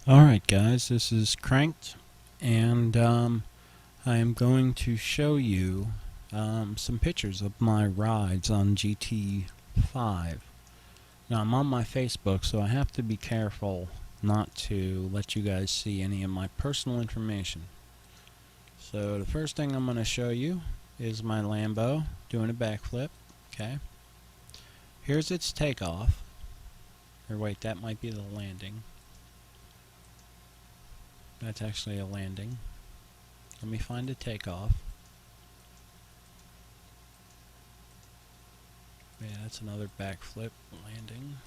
Alright guys, this is Cranked, and I am going to show you some pictures of my rides on GT5. Now I'm on my Facebook, so I have to be careful not to let you guys see any of my personal information. So the first thing I'm going to show you is my Lambo doing a backflip. Okay. Here's its takeoff. Or wait, that might be the landing. That's actually a landing. Let me find a takeoff. Yeah, that's another backflip landing.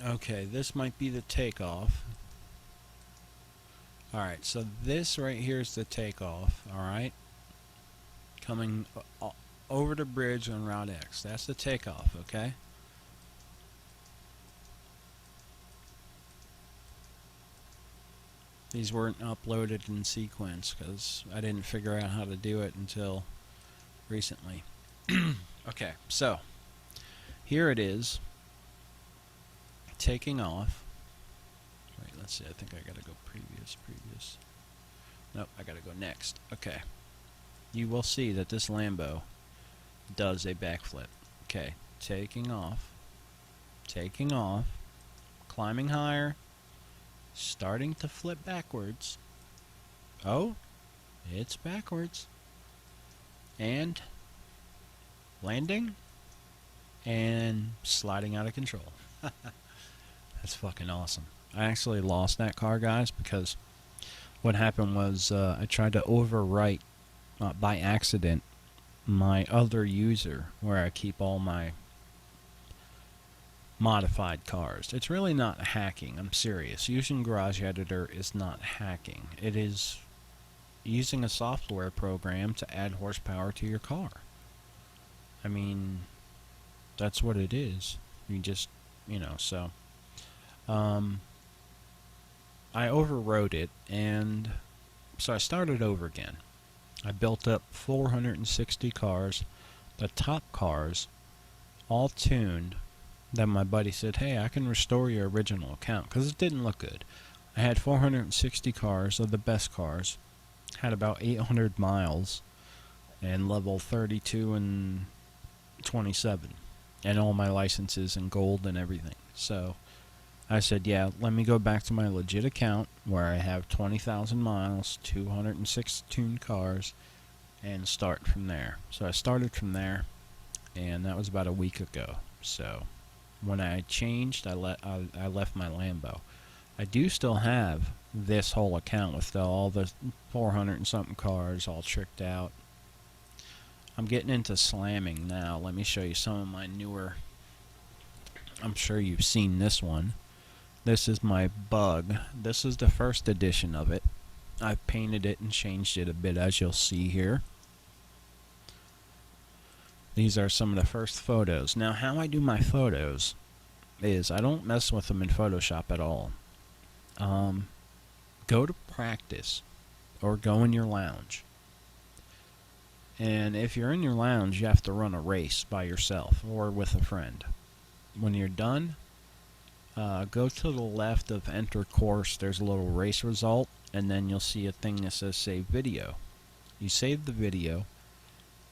Okay, this might be the takeoff. Alright, so this right here is the takeoff, alright? Coming over the bridge on Route X. That's the takeoff, okay? These weren't uploaded in sequence because I didn't figure out how to do it until recently. Okay, so here it is, taking off. Wait, let's see, I think I gotta go previous. Nope, I gotta go next. Okay. You will see that this Lambo does a backflip. Okay, taking off, climbing higher, starting to flip backwards. Oh, it's backwards. And landing and sliding out of control. That's fucking awesome. I actually lost that car, guys, because what happened was I tried to overwrite by accident my other user where I keep all my modified cars. It's really not hacking, I'm serious. Using Garage Editor is not hacking. It is using a software program to add horsepower to your car. I mean, that's what it is. You just, so I overrode it, and so I started over again. I built up 460 cars, the top cars, all tuned. Then my buddy said, hey, I can restore your original account, because it didn't look good. I had 460 cars of the best cars, had about 800 miles, and level 32 and 27, and all my licenses and gold and everything. So I said, yeah, let me go back to my legit account where I have 20,000 miles, 206 tuned cars, and start from there. So I started from there, and that was about a week ago. So when I changed, I left my Lambo. I do still have this whole account with all the 400 and something cars all tricked out. I'm getting into slamming now. Let me show you some of my newer. I'm sure you've seen this one. This is my Bug. This is the first edition of it. I've painted it and changed it a bit, as you'll see here. These are some of the first photos. Now, how I do my photos is I don't mess with them in Photoshop at all. Go to practice or go in your lounge. And if you're in your lounge, you have to run a race by yourself or with a friend. When you're done, go to the left of enter course. There's a little race result, and then you'll see a thing that says save video. You save the video,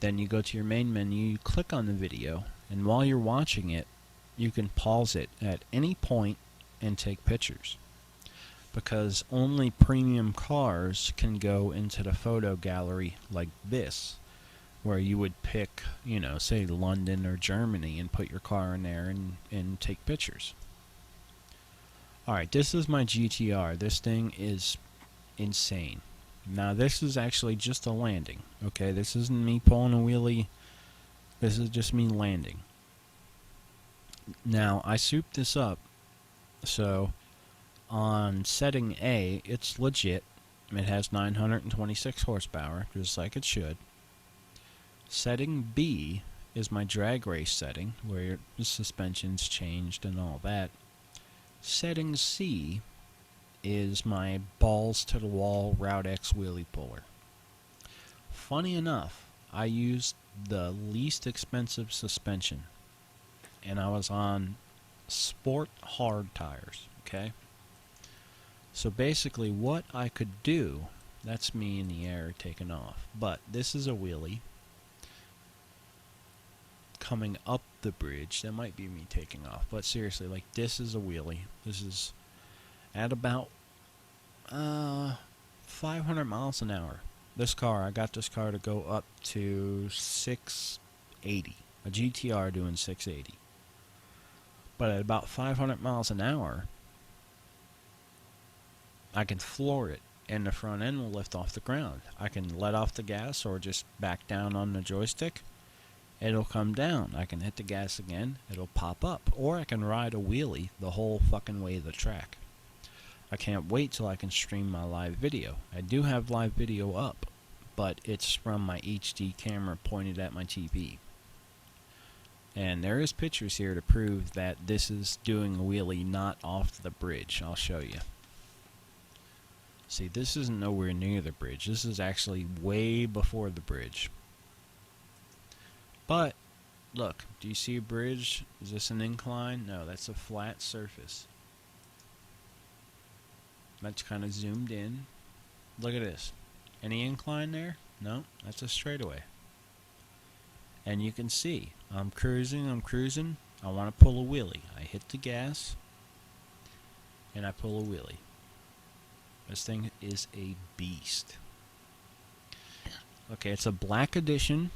then you go to your main menu, you click on the video, and while you're watching it, you can pause it at any point and take pictures. Because only premium cars can go into the photo gallery like this, where you would pick, say London or Germany and put your car in there and take pictures. Alright, this is my GTR. This thing is insane. Now this is actually just a landing. Okay, this isn't me pulling a wheelie. This is just me landing. Now I souped this up. So on setting A, it's legit. It has 926 horsepower, just like it should. Setting B is my drag race setting, where the suspension's changed and all that. Setting C is my balls to the wall Route X wheelie puller. Funny enough, I used the least expensive suspension and I was on sport hard tires, okay? So basically what I could do, that's me in the air taking off, but this is a wheelie coming up the bridge. That might be me taking off, but seriously, like, this is a wheelie. This is at about 500 miles an hour. This car, I got this car to go up to 680. A GTR doing 680. But at about 500 miles an hour, I can floor it, and the front end will lift off the ground. I can let off the gas or just back down on the joystick. It'll come down. I can hit the gas again. It'll pop up. Or I can ride a wheelie the whole fucking way of the track. I can't wait till I can stream my live video. I do have live video up, but it's from my HD camera pointed at my TV. And there is pictures here to prove that this is doing a wheelie not off the bridge. I'll show you. See, this isn't nowhere near the bridge. This is actually way before the bridge. But, look, do you see a bridge? Is this an incline? No, that's a flat surface. That's kind of zoomed in. Look at this. Any incline there? No, that's a straightaway. And you can see, I'm cruising. I want to pull a wheelie. I hit the gas, and I pull a wheelie. This thing is a beast. Okay, it's a black edition.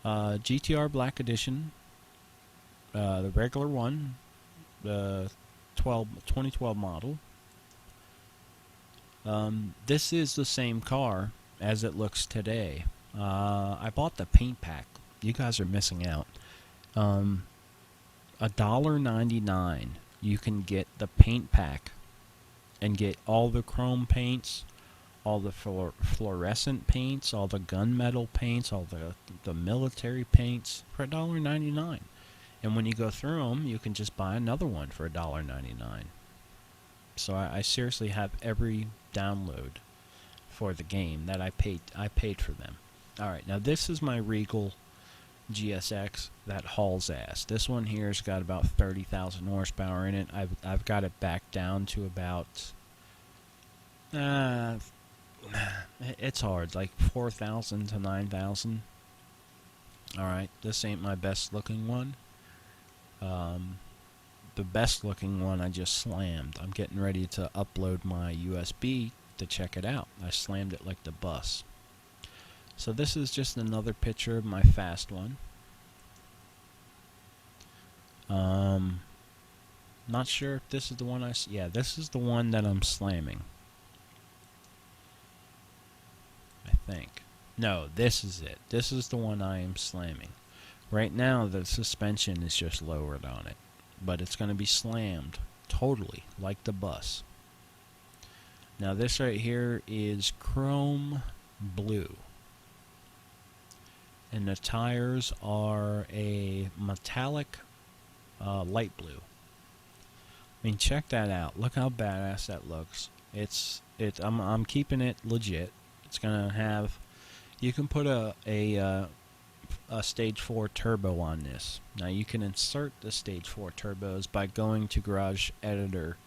GTR Black Edition. The regular one. The 2012 model. This is the same car as it looks today. I bought the paint pack. You guys are missing out. $1.99 you can get the paint pack and get all the chrome paints, all the fluorescent paints, all the gunmetal paints, all the military paints for $1.99. And when you go through them, you can just buy another one for $1.99. So I seriously have every download for the game that I paid for them. Alright, now this is my Regal GSX that hauls ass. This one here's got about 30,000 horsepower in it. I've got it back down to about it's hard, like 4,000 to 9,000. Alright, this ain't my best looking one. The best looking one I just slammed. I'm getting ready to upload my USB to check it out. I slammed it like the bus. So this is just another picture of my fast one. Not sure if this is the one yeah, this is the one that I'm slamming. I think. No, this is it. This is the one I am slamming. Right now, the suspension is just lowered on it. But it's going to be slammed totally, like the bus. Now this right here is chrome blue. And the tires are a metallic light blue. I mean, check that out. Look how badass that looks. I'm keeping it legit. It's gonna have. You can put a stage 4 turbo on this. Now you can insert the stage 4 turbos by going to Garage Editor,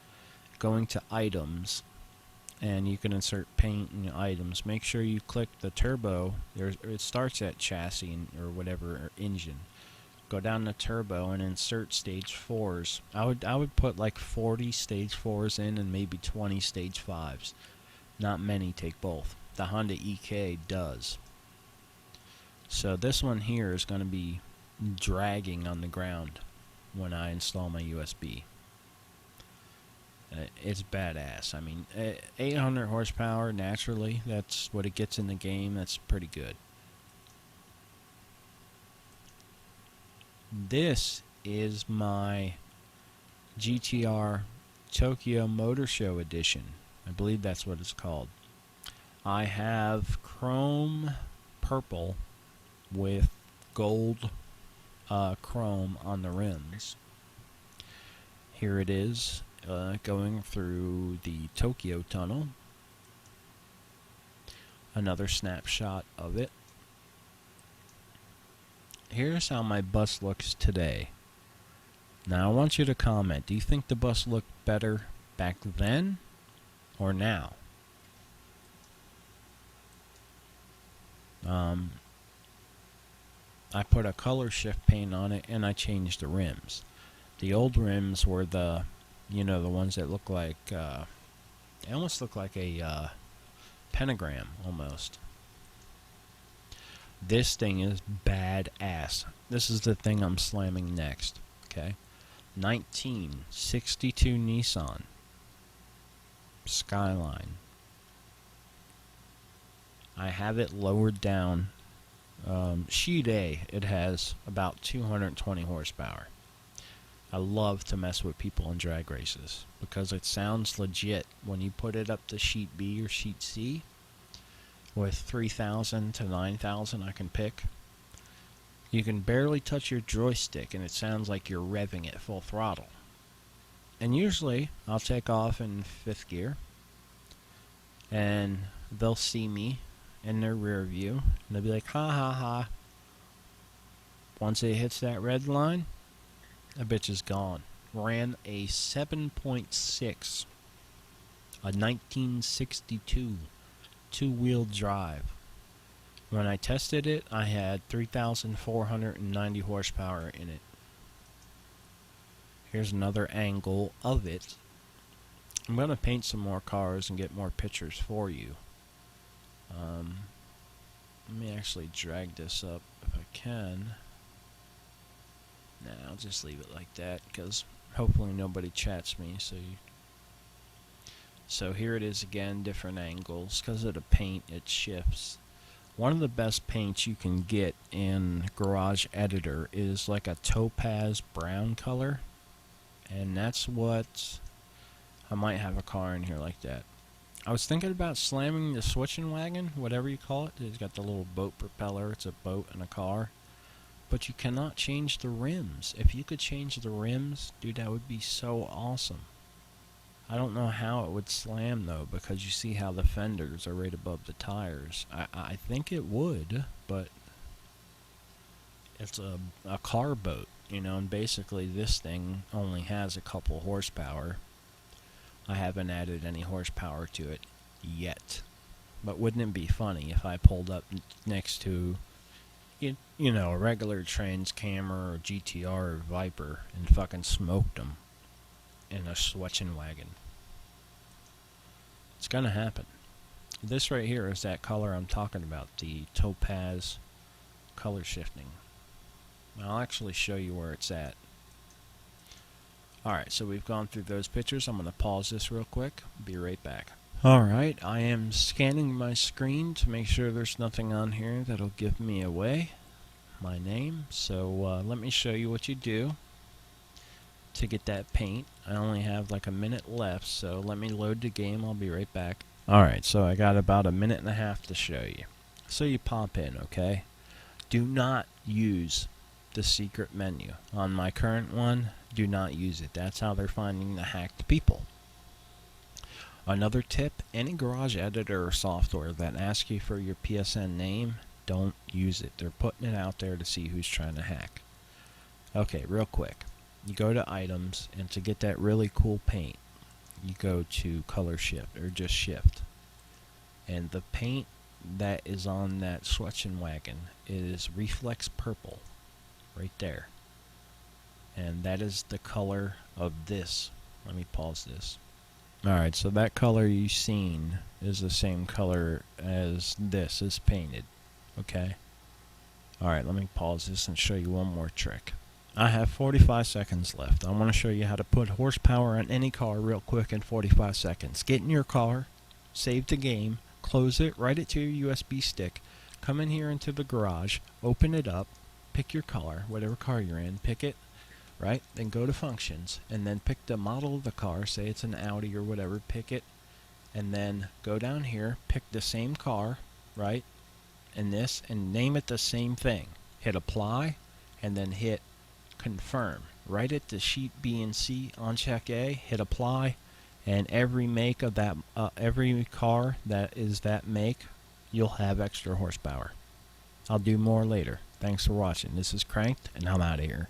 going to Items, and you can insert paint and items. Make sure you click the turbo. It starts at chassis or whatever, or engine. Go down to turbo and insert stage 4s. I would put like 40 stage 4s in and maybe 20 stage 5s. Not many take both. The Honda EK does. So this one here is going to be dragging on the ground when I install my USB. It's badass. I mean, 800 horsepower naturally. That's what it gets in the game. That's pretty good. This is my GTR Tokyo Motor Show Edition. I believe that's what it's called. I have chrome purple with gold chrome on the rims. Here it is. Going through the Tokyo Tunnel. Another snapshot of it. here's how my bus looks today. Now I want you to comment. Do you think the bus looked better back then or now? I put a color shift paint on it and I changed the rims. The old rims were the ones that look like, they almost look like a pentagram almost. This thing is badass. This is the thing I'm slamming next. Okay, 1962 Nissan Skyline. I have it lowered down. Sheet A, it has about 220 horsepower. I love to mess with people in drag races because it sounds legit when you put it up to sheet B or sheet C with 3,000 to 9,000 I can pick. You can barely touch your joystick and it sounds like you're revving it full throttle. And usually I'll take off in 5th gear and they'll see me in their rear view and they'll be like, ha ha ha. Once it hits that red line, that bitch is gone. Ran a 7.6, a 1962 two-wheel drive. When I tested it, I had 3,490 horsepower in it. Here's another angle of it. I'm going to paint some more cars and get more pictures for you. Let me actually drag this up if I can. Nah, I'll just leave it like that because hopefully nobody chats me. So here it is again, different angles. Because of the paint, it shifts. One of the best paints you can get in Garage Editor is like a topaz brown color. And that's what... I might have a car in here like that. I was thinking about slamming the switching wagon, whatever you call it. It's got the little boat propeller. It's a boat and a car. But you cannot change the rims. If you could change the rims, dude, that would be so awesome. I don't know how it would slam, though, because you see how the fenders are right above the tires. I think it would, but it's a car boat, and basically this thing only has a couple horsepower. I haven't added any horsepower to it yet. But wouldn't it be funny if I pulled up next to, a regular Trans Camera or GTR or Viper and fucking smoked them in a switching wagon? It's gonna happen. This right here is that color I'm talking about, the topaz color shifting. I'll actually show you where it's at. Alright, so we've gone through those pictures. I'm going to pause this real quick. Be right back. Alright, I am scanning my screen to make sure there's nothing on here that'll give me away my name. So let me show you what you do to get that paint. I only have like a minute left, so let me load the game. I'll be right back. Alright, so I got about a minute and a half to show you. So you pop in, okay? Do not use the secret menu. On my current one, do not use it. That's how they're finding the hacked people. Another tip, any garage editor or software that asks you for your PSN name, don't use it. They're putting it out there to see who's trying to hack. Okay, real quick. You go to items, and to get that really cool paint, you go to color shift, or just shift. And the paint that is on that switching wagon is reflex purple. Right there. And that is the color of this. Let me pause this. Alright, so that color you've seen is the same color as this is painted. Okay? Alright, let me pause this and show you one more trick. I have 45 seconds left. I want to show you how to put horsepower on any car real quick in 45 seconds. Get in your car, save the game, close it, write it to your USB stick, come in here into the garage, open it up, pick your color, whatever car you're in, pick it, right? Then go to functions, and then pick the model of the car, say it's an Audi or whatever, pick it, and then go down here, pick the same car, right? And this, and name it the same thing. Hit apply, and then hit confirm. Right at the sheet B and C on check A, hit apply, and every make of that, every car that is that make, you'll have extra horsepower. I'll do more later. Thanks for watching. This is Cranked, and I'm out of here.